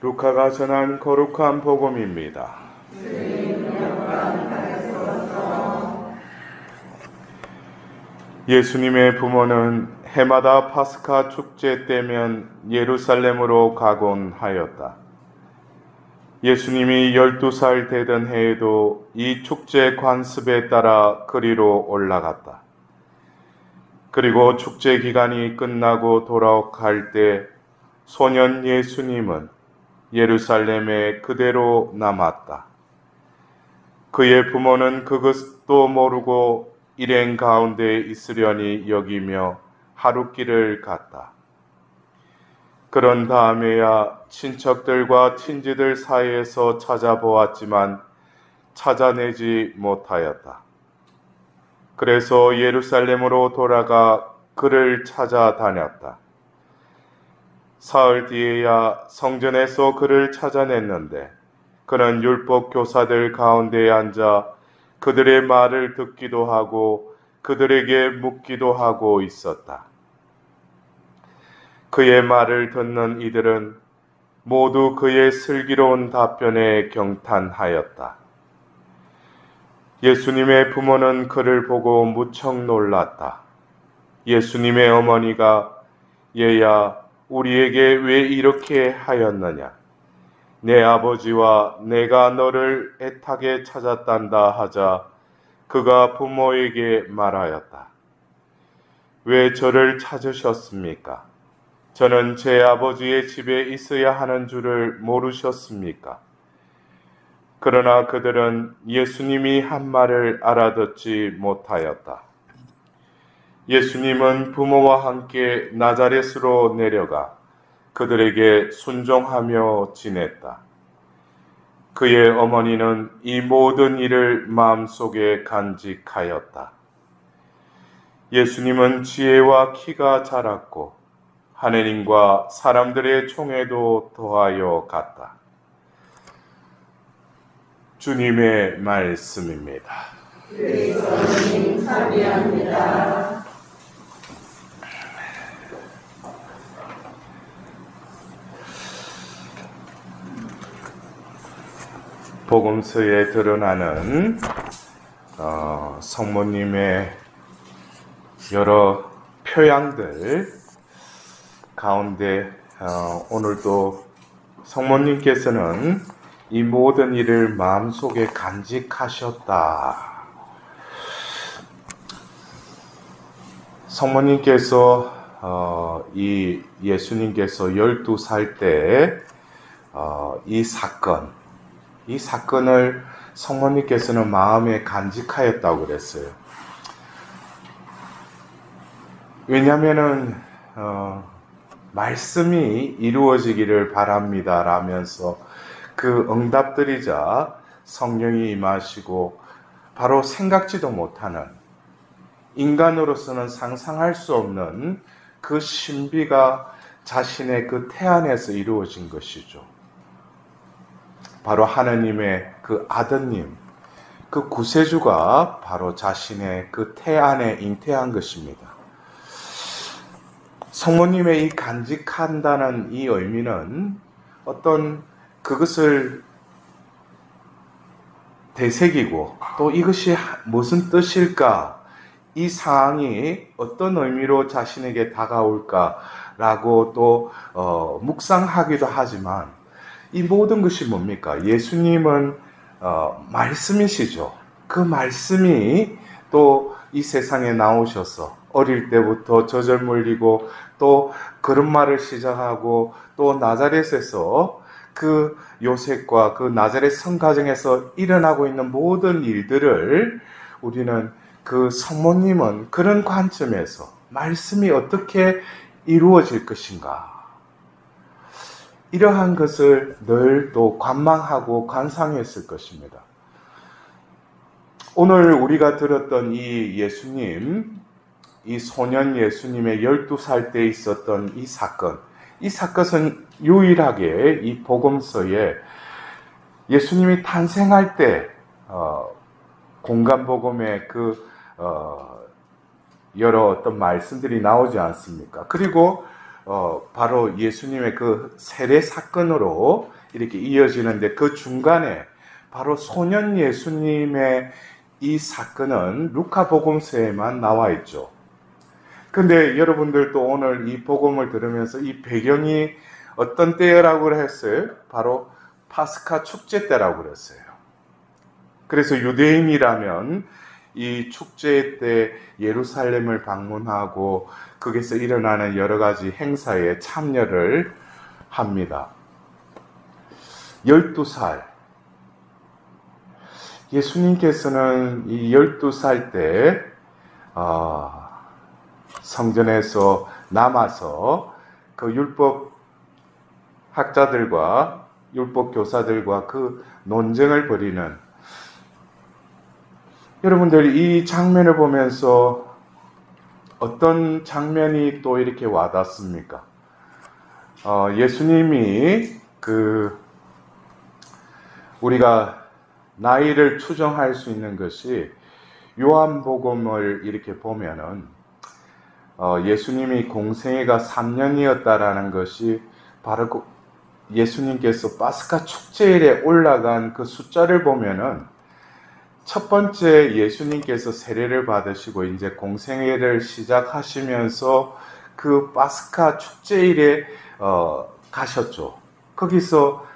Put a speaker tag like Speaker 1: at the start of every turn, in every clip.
Speaker 1: 루카가 전한 거룩한 복음입니다. 예수님의 부모는 해마다 파스카 축제 때면 예루살렘으로 가곤 하였다. 예수님이 12살 되던 해에도 이 축제 관습에 따라 그리로 올라갔다. 그리고 축제 기간이 끝나고 돌아갈 때 소년 예수님은 예루살렘에 그대로 남았다. 그의 부모는 그것도 모르고 일행 가운데 있으려니 여기며 하룻길을 갔다. 그런 다음에야 친척들과 친지들 사이에서 찾아보았지만 찾아내지 못하였다. 그래서 예루살렘으로 돌아가 그를 찾아다녔다. 사흘 뒤에야 성전에서 그를 찾아냈는데 그는 율법 교사들 가운데에 앉아 그들의 말을 듣기도 하고 그들에게 묻기도 하고 있었다. 그의 말을 듣는 이들은 모두 그의 슬기로운 답변에 경탄하였다. 예수님의 부모는 그를 보고 무척 놀랐다. 예수님의 어머니가 얘야 우리에게 왜 이렇게 하였느냐? 내 아버지와 내가 너를 애타게 찾았단다 하자 그가 부모에게 말하였다. 왜 저를 찾으셨습니까? 저는 제 아버지의 집에 있어야 하는 줄을 모르셨습니까? 그러나 그들은 예수님이 한 말을 알아듣지 못하였다. 예수님은 부모와 함께 나자렛으로 내려가 그들에게 순종하며 지냈다. 그의 어머니는 이 모든 일을 마음속에 간직하였다. 예수님은 지혜와 키가 자랐고 하느님과 사람들의 총애도 더하여 갔다. 주님의 말씀입니다.
Speaker 2: 그리스도님 찬미합니다.
Speaker 1: 복음서에 드러나는 성모님의 여러 표양들 가운데 오늘도 성모님께서는 이 모든 일을 마음속에 간직하셨다. 성모님께서 이 예수님께서 12살 때 이 사건을 성모님께서는 마음에 간직하였다고 그랬어요. 왜냐하면은 말씀이 이루어지기를 바랍니다 라면서 그 응답들이자 성령이 임하시고 바로 생각지도 못하는 인간으로서는 상상할 수 없는 그 신비가 자신의 그 태안에서 이루어진 것이죠. 바로 하느님의 그 아드님, 그 구세주가 바로 자신의 그 태안에 잉태한 것입니다. 성모님의 이 간직한다는 이 의미는 어떤 그것을 되새기고 또 이것이 무슨 뜻일까? 이 상황이 어떤 의미로 자신에게 다가올까라고 또 묵상하기도 하지만 이 모든 것이 뭡니까? 예수님은 말씀이시죠. 그 말씀이 또 이 세상에 나오셔서 어릴 때부터 젖을 물리고 또 그런 말을 시작하고 또 나자렛에서 그 요셉과 그 나자렛 성가정에서 일어나고 있는 모든 일들을 우리는 그 성모님은 그런 관점에서 말씀이 어떻게 이루어질 것인가 이러한 것을 늘 또 관망하고 관상했을 것입니다. 오늘 우리가 들었던 이 예수님, 이 소년 예수님의 12살 때 있었던 이 사건은 유일하게 이 복음서에 예수님이 탄생할 때 공간복음의 여러 어떤 말씀들이 나오지 않습니까? 그리고 바로 예수님의 그 세례 사건으로 이렇게 이어지는데 그 중간에 바로 소년 예수님의 이 사건은 루카복음서에만 나와 있죠. 근데 여러분들도 오늘 이 복음을 들으면서 이 배경이 어떤 때라고 했어요? 바로 파스카 축제 때라고 그랬어요. 그래서 유대인이라면 이 축제 때 예루살렘을 방문하고 거기서 일어나는 여러 가지 행사에 참여를 합니다. 12살. 예수님께서는 이 12살 때 성전에서 남아서 그 율법 학자들과 율법 교사들과 그 논쟁을 벌이는, 여러분들 이 장면을 보면서 어떤 장면이 또 이렇게 와닿습니까? 예수님이 우리가 나이를 추정할 수 있는 것이 요한복음을 이렇게 보면은 예수님이 공생애가 3년이었다라는 것이 바로 예수님께서 파스카 축제일에 올라간 그 숫자를 보면은 첫 번째 예수님께서 세례를 받으시고 이제 공생애를 시작하시면서 그 파스카 축제일에 가셨죠. 거기서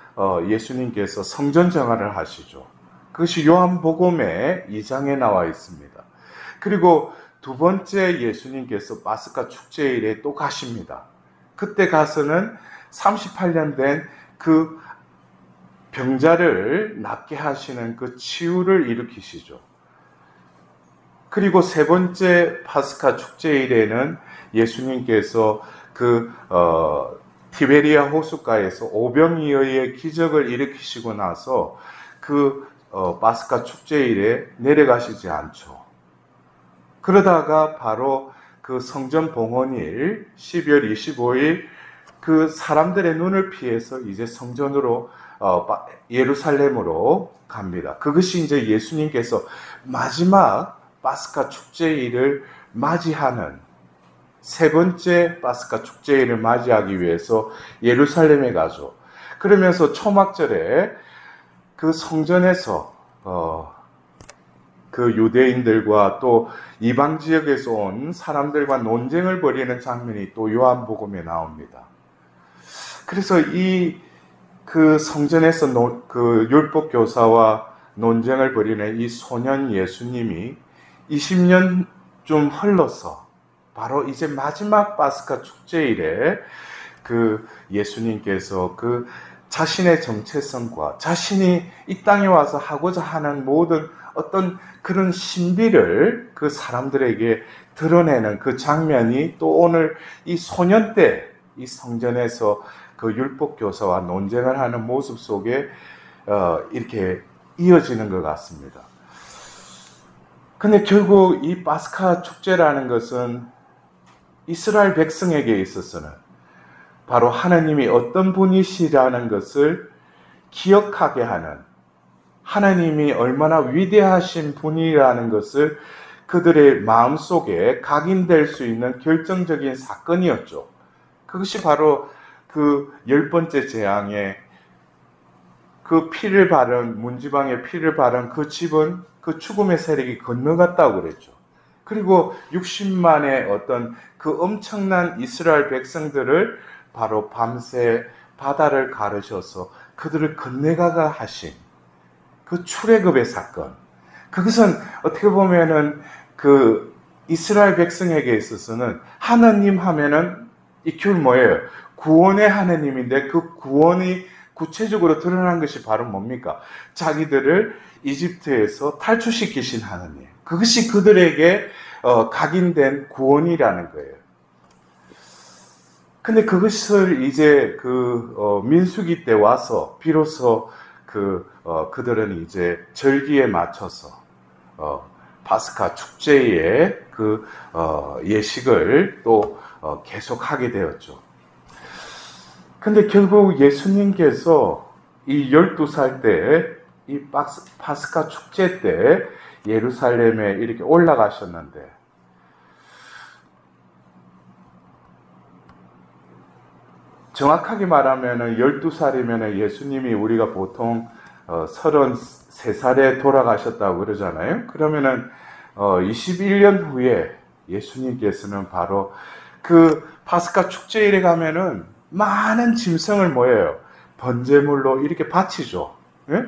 Speaker 1: 예수님께서 성전 생활을 하시죠. 그것이 요한복음의 2장에 나와 있습니다. 그리고 두 번째 예수님께서 파스카 축제일에 또 가십니다. 그때 가서는 38년 된 그 병자를 낫게 하시는 그 치유를 일으키시죠. 그리고 세 번째 파스카 축제일에는 예수님께서 티베리아 호숫가에서 오병이어의 기적을 일으키시고 나서 파스카 축제일에 내려가시지 않죠. 그러다가 바로 그 성전 봉헌일 12월 25일 그 사람들의 눈을 피해서 이제 성전으로 예루살렘으로 갑니다. 그것이 이제 예수님께서 마지막 파스카 축제일을 맞이하는 세 번째 파스카 축제일을 맞이하기 위해서 예루살렘에 가죠. 그러면서 초막절에 그 성전에서 그 유대인들과 또 이방 지역에서 온 사람들과 논쟁을 벌이는 장면이 또 요한복음에 나옵니다. 그래서 그 성전에서 그 율법 교사와 논쟁을 벌이는 이 소년 예수님이 20년쯤 흘러서 바로 이제 마지막 파스카 축제일에 그 예수님께서 그 자신의 정체성과 자신이 이 땅에 와서 하고자 하는 모든 어떤 그런 신비를 그 사람들에게 드러내는 그 장면이 또 오늘 이 소년 때 이 성전에서 그 율법 교사와 논쟁을 하는 모습 속에 이렇게 이어지는 것 같습니다. 근데 결국 이 파스카 축제라는 것은 이스라엘 백성에게 있어서는 바로 하나님이 어떤 분이시라는 것을 기억하게 하는, 하나님이 얼마나 위대하신 분이라는 것을 그들의 마음속에 각인될 수 있는 결정적인 사건이었죠. 그것이 바로 그 10번째 재앙에 그 피를 바른, 문지방에 피를 바른 그 집은 그 죽음의 세력이 건너갔다고 그랬죠. 그리고 60만의 어떤 그 엄청난 이스라엘 백성들을 바로 밤새 바다를 가르셔서 그들을 건네가가 하신 그 출애굽의 사건. 그것은 어떻게 보면은 그 이스라엘 백성에게 있어서는 하나님 하면은 이 줄 뭐예요? 구원의 하나님인데 그 구원이 구체적으로 드러난 것이 바로 뭡니까? 자기들을 이집트에서 탈출시키신 하나님. 그것이 그들에게 각인된 구원이라는 거예요. 근데 그것을 이제 민수기 때 와서 비로소 그들은 이제 절기에 맞춰서 파스카 축제의 예식을 또 계속하게 되었죠. 근데 결국 예수님께서 이 12살 때 이 파스카 축제 때 예루살렘에 이렇게 올라가셨는데 정확하게 말하면 12살이면 예수님이 우리가 보통 33살에 돌아가셨다고 그러잖아요. 그러면은 21년 후에 예수님께서는 바로 그 파스카 축제일에 가면은 많은 짐승을 모여요. 번제물로 이렇게 바치죠. 예?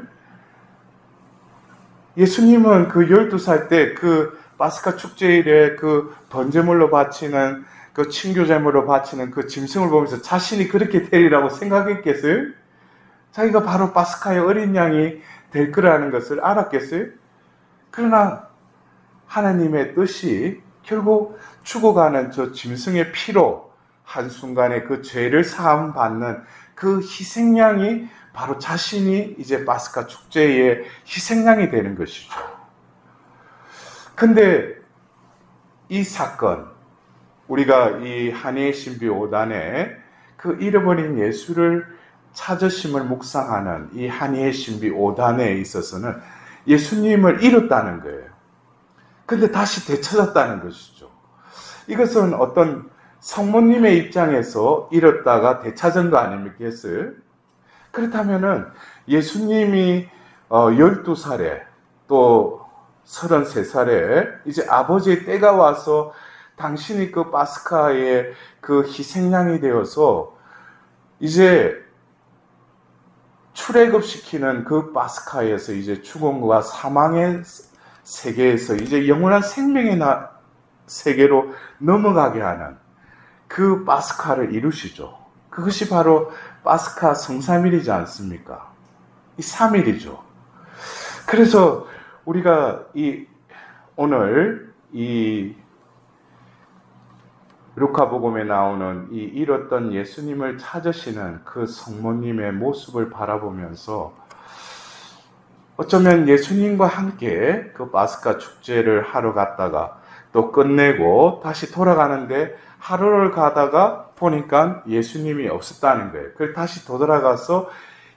Speaker 1: 예수님은 그 12살 때 그 파스카 축제일에 그 번제물로 바치는 그 친교제물로 바치는 그 짐승을 보면서 자신이 그렇게 되리라고 생각했겠어요? 자기가 바로 파스카의 어린 양이 될 거라는 것을 알았겠어요? 그러나 하나님의 뜻이 결국 죽어가는 저 짐승의 피로 한순간에 그 죄를 사함 받는 그 희생양이 바로 자신이 이제 파스카 축제의 희생양이 되는 것이죠. 근데 이 사건, 우리가 이 한해의 신비 5단에 그 잃어버린 예수를 찾으심을 묵상하는 이 한해의 신비 5단에 있어서는 예수님을 잃었다는 거예요. 근데 다시 되찾았다는 것이죠. 이것은 어떤 성모님의 입장에서 잃었다가 되찾은 거 아니겠어요? 그렇다면은 예수님이 12살에 또 33살에 이제 아버지의 때가 와서 당신이 그 파스카의 그 희생양이 되어서 이제 출애굽시키는 그 파스카에서 이제 죽음과 사망의 세계에서 이제 영원한 생명의 세계로 넘어가게 하는 그 파스카를 이루시죠. 그것이 바로 파스카 성삼일이지 않습니까? 이 3일이죠. 그래서 우리가 오늘 이 루카복음에 나오는 이 잃었던 예수님을 찾으시는 그 성모님의 모습을 바라보면서 어쩌면 예수님과 함께 그 파스카 축제를 하러 갔다가 또 끝내고 다시 돌아가는데 하루를 가다가 보니까 예수님이 없었다는 거예요. 그래서 다시 되돌아가서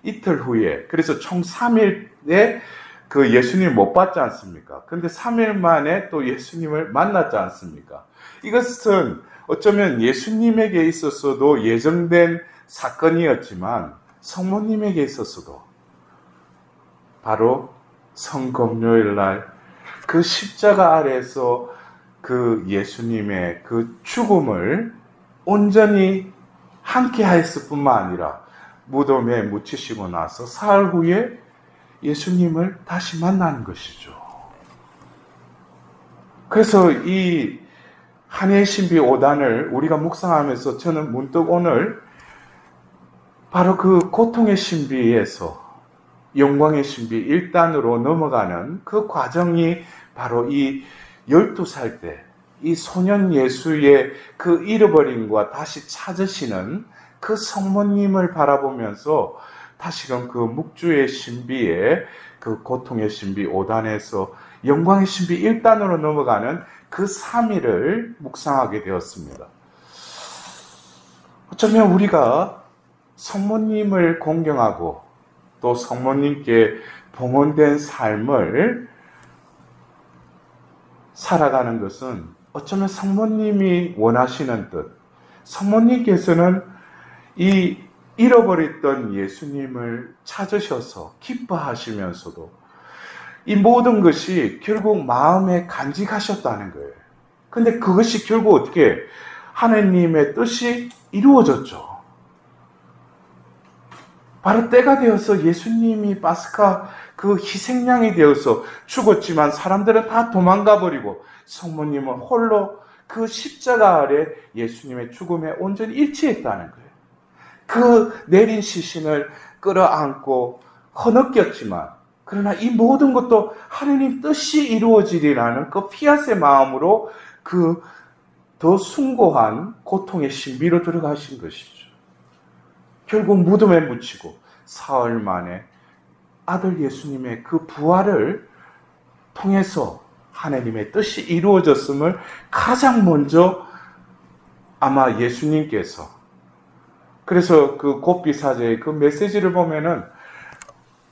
Speaker 1: 이틀 후에, 그래서 총 3일에 그 예수님 못 봤지 않습니까? 근데 3일 만에 또 예수님을 만났지 않습니까? 이것은 어쩌면 예수님에게 있어서도 예정된 사건이었지만 성모님에게 있어서도 바로 성금요일 날 그 십자가 아래에서 그 예수님의 그 죽음을 온전히 함께 하였을 뿐만 아니라 무덤에 묻히시고 나서 사흘 후에 예수님을 다시 만나는 것이죠. 그래서 이 한해의 신비 5단을 우리가 묵상하면서 저는 문득 오늘 바로 그 고통의 신비에서 영광의 신비 1단으로 넘어가는 그 과정이 바로 이 12살 때 이 소년 예수의 그 잃어버림과 다시 찾으시는 그 성모님을 바라보면서 다시금 그 묵주의 신비에 그 고통의 신비 5단에서 영광의 신비 1단으로 넘어가는 그 3일을 묵상하게 되었습니다. 어쩌면 우리가 성모님을 공경하고 또 성모님께 봉헌된 삶을 살아가는 것은 어쩌면 성모님이 원하시는 뜻, 성모님께서는 이 잃어버렸던 예수님을 찾으셔서 기뻐하시면서도 이 모든 것이 결국 마음에 간직하셨다는 거예요. 근데 그것이 결국 어떻게 하나님의 뜻이 이루어졌죠. 바로 때가 되어서 예수님이 파스카 그 희생양이 되어서 죽었지만 사람들은 다 도망가 버리고 성모님은 홀로 그 십자가 아래 예수님의 죽음에 온전히 일치했다는 거예요. 그 내린 시신을 끌어안고 허느꼈지만 그러나 이 모든 것도 하나님 뜻이 이루어지리라는 그 피앗의 마음으로 그 더 숭고한 고통의 신비로 들어가신 것이죠. 결국 무덤에 묻히고 사흘 만에 아들 예수님의 그 부활을 통해서 하나님의 뜻이 이루어졌음을 가장 먼저 아마 예수님께서, 그래서 그 곱비사제의 그 메시지를 보면은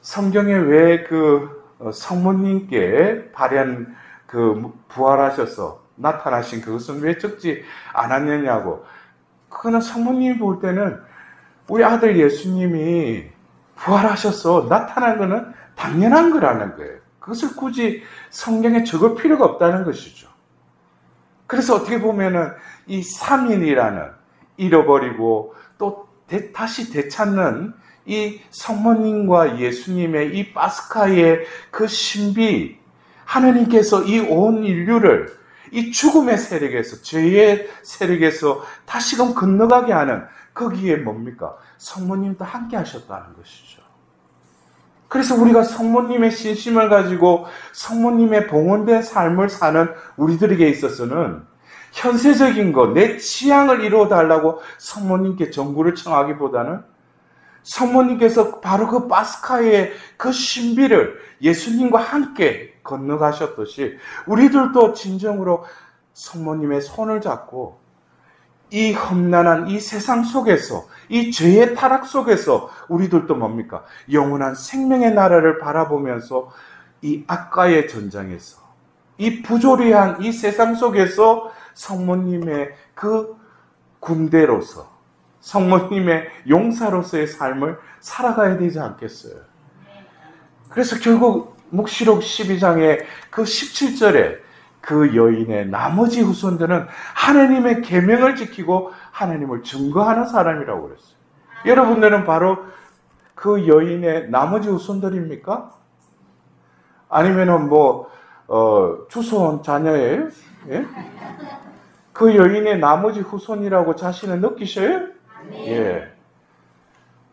Speaker 1: 성경에 왜 그 성모님께 발현 그 부활하셔서 나타나신 그것은 왜 적지 않았느냐고. 그거는 성모님이 볼 때는
Speaker 3: 우리 아들 예수님이 부활하셔서 나타난 것은 당연한 거라는 거예요. 그것을 굳이 성경에 적을 필요가 없다는 것이죠. 그래서 어떻게 보면은 이 3일이라는 잃어버리고 또 다시 되찾는 이 성모님과 예수님의 이 파스카의 그 신비, 하나님께서 이 온 인류를 이 죽음의 세력에서, 죄의 세력에서 다시금 건너가게 하는 거기에 뭡니까? 성모님도 함께 하셨다는 것이죠. 그래서 우리가 성모님의 신심을 가지고 성모님의 봉헌된 삶을 사는 우리들에게 있어서는 현세적인 것, 내 취향을 이루어달라고 성모님께 정구를 청하기보다는 성모님께서 바로 그 파스카의 그 신비를 예수님과 함께 건너가셨듯이 우리들도 진정으로 성모님의 손을 잡고 이 험난한 이 세상 속에서, 이 죄의 타락 속에서 우리들도 뭡니까? 영원한 생명의 나라를 바라보면서 이 악과의 전장에서, 이 부조리한 이 세상 속에서 성모님의 그 군대로서, 성모님의 용사로서의 삶을 살아가야 되지 않겠어요? 그래서 결국 묵시록 12장의 그 17절에 그 여인의 나머지 후손들은 하나님의 계명을 지키고 하나님을 증거하는 사람이라고 그랬어요. 여러분들은 바로 그 여인의 나머지 후손들입니까? 아니면은 주소온 자녀예요? 예? 그 여인의 나머지 후손이라고 자신을 느끼셔요? 예.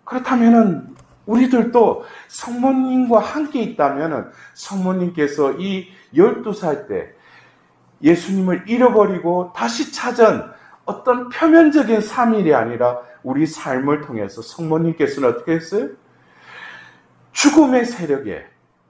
Speaker 3: 그렇다면은 우리들도 성모님과 함께 있다면은 성모님께서 이 12살 때 예수님을 잃어버리고 다시 찾은 어떤 표면적인 3일이 아니라 우리 삶을 통해서 성모님께서는 어떻게 했어요? 죽음의 세력에,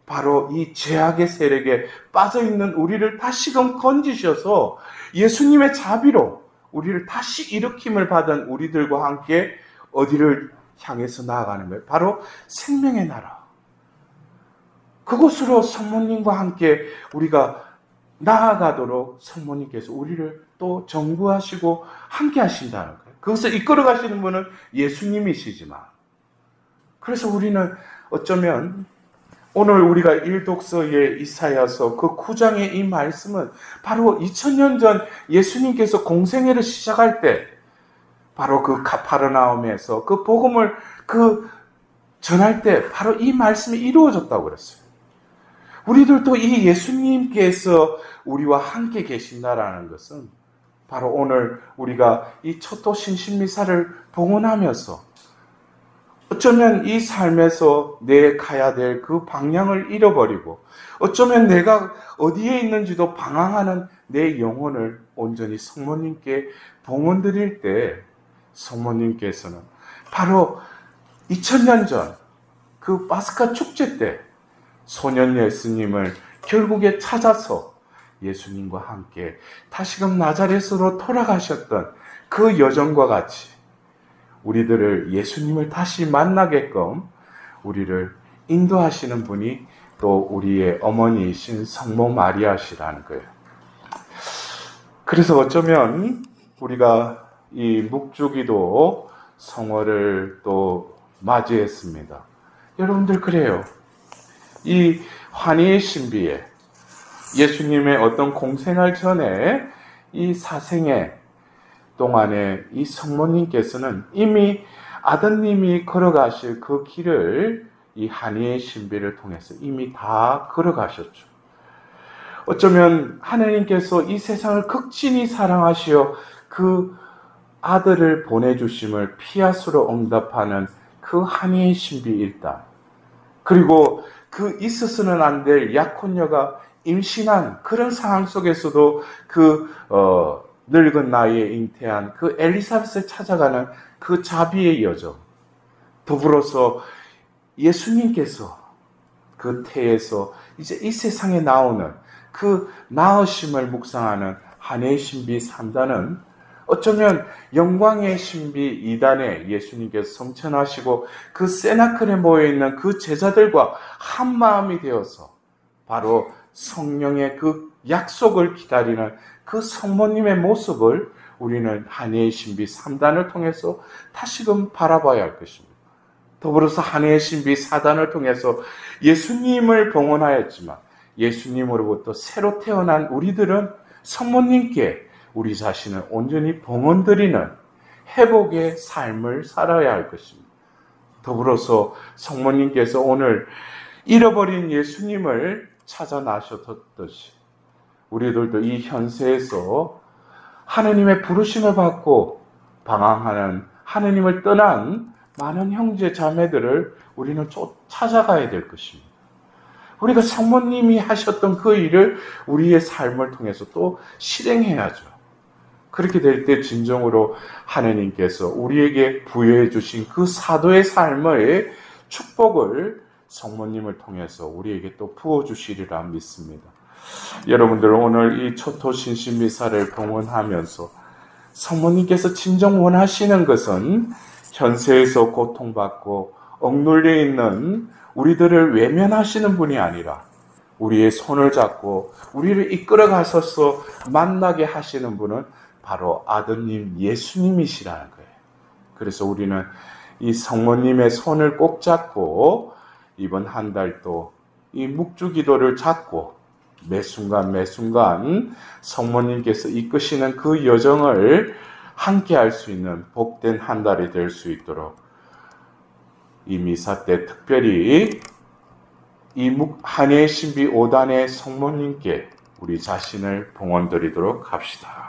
Speaker 3: 바로 이 죄악의 세력에 빠져있는 우리를 다시금 건지셔서 예수님의 자비로 우리를 다시 일으킴을 받은 우리들과 함께 어디를 향해서 나아가는 거예요? 바로 생명의 나라. 그곳으로 성모님과 함께 우리가 나아가도록 성모님께서 우리를 또 정구하시고 함께 하신다는 거예요. 그것을 이끌어 가시는 분은 예수님이시지만, 그래서 우리는 어쩌면 오늘 우리가 일독서의 이사야서 그 9장의 이 말씀은 바로 2000년 전 예수님께서 공생애를 시작할 때 바로 그 가파르나움에서 그 복음을 전할 때 바로 이 말씀이 이루어졌다고 그랬어요. 우리들도 이 예수님께서 우리와 함께 계신다라는 것은 바로 오늘 우리가 이 초토 신신미사를 봉헌하면서 어쩌면 이 삶에서 내 가야 될 그 방향을 잃어버리고 어쩌면 내가 어디에 있는지도 방황하는 내 영혼을 온전히 성모님께 봉헌드릴 때 성모님께서는 바로 2000년 전 그 파스카 축제 때 소년 예수님을 결국에 찾아서 예수님과 함께 다시금 나자렛으로 돌아가셨던 그 여정과 같이 우리들을 예수님을 다시 만나게끔 우리를 인도하시는 분이 또 우리의 어머니이신 성모 마리아시라는 거예요. 그래서 어쩌면 우리가 이 묵주기도 성월을 또 맞이했습니다. 여러분들 그래요. 이 환희의 신비에 예수님의 어떤 공생활 전에 이 사생애 동안에 이 성모님께서는 이미 아드님이 걸어가실 그 길을 이 환희의 신비를 통해서 이미 다 걸어가셨죠. 어쩌면 하나님께서 이 세상을 극진히 사랑하시어 그 아들을 보내주심을 피아수로 응답하는 그 환희의 신비 일단, 그리고 그 있어서는 안 될 약혼녀가 임신한 그런 상황 속에서도 늙은 나이에 잉태한 그 엘리사벳을 찾아가는 그 자비의 여정, 더불어서 예수님께서 그 태에서 이제 이 세상에 나오는 그 나으심을 묵상하는 한해의 신비 3단은 어쩌면 영광의 신비 2단에 예수님께서 성천하시고 그 세나클에 모여있는 그 제자들과 한 마음이 되어서 바로 성령의 그 약속을 기다리는 그 성모님의 모습을 우리는 한해의 신비 3단을 통해서 다시금 바라봐야 할 것입니다. 더불어서 한해의 신비 4단을 통해서 예수님을 봉헌하였지만 예수님으로부터 새로 태어난 우리들은 성모님께 우리 자신을 온전히 봉헌드리는 회복의 삶을 살아야 할 것입니다. 더불어서 성모님께서 오늘 잃어버린 예수님을 찾아 나셨듯이 우리들도 이 현세에서 하느님의 부르심을 받고 방황하는 하느님을 떠난 많은 형제 자매들을 우리는 찾아가야 될 것입니다. 우리가 성모님이 하셨던 그 일을 우리의 삶을 통해서 또 실행해야죠. 그렇게 될 때 진정으로 하느님께서 우리에게 부여해 주신 그 사도의 삶의 축복을 성모님을 통해서 우리에게 또 부어주시리라 믿습니다. 여러분들 오늘 이 초토신신미사를 봉헌하면서 성모님께서 진정 원하시는 것은 현세에서 고통받고 억눌려 있는 우리들을 외면하시는 분이 아니라 우리의 손을 잡고 우리를 이끌어 가셔서 만나게 하시는 분은 바로 아드님 예수님이시라는 거예요. 그래서 우리는 이 성모님의 손을 꼭 잡고 이번 한 달도 이 묵주기도를 잡고 매 순간 성모님께서 이끄시는 그 여정을 함께 할 수 있는 복된 한 달이 될 수 있도록 이 미사 때 특별히 이 한해의 신비 5단의 성모님께 우리 자신을 봉헌드리도록 합시다.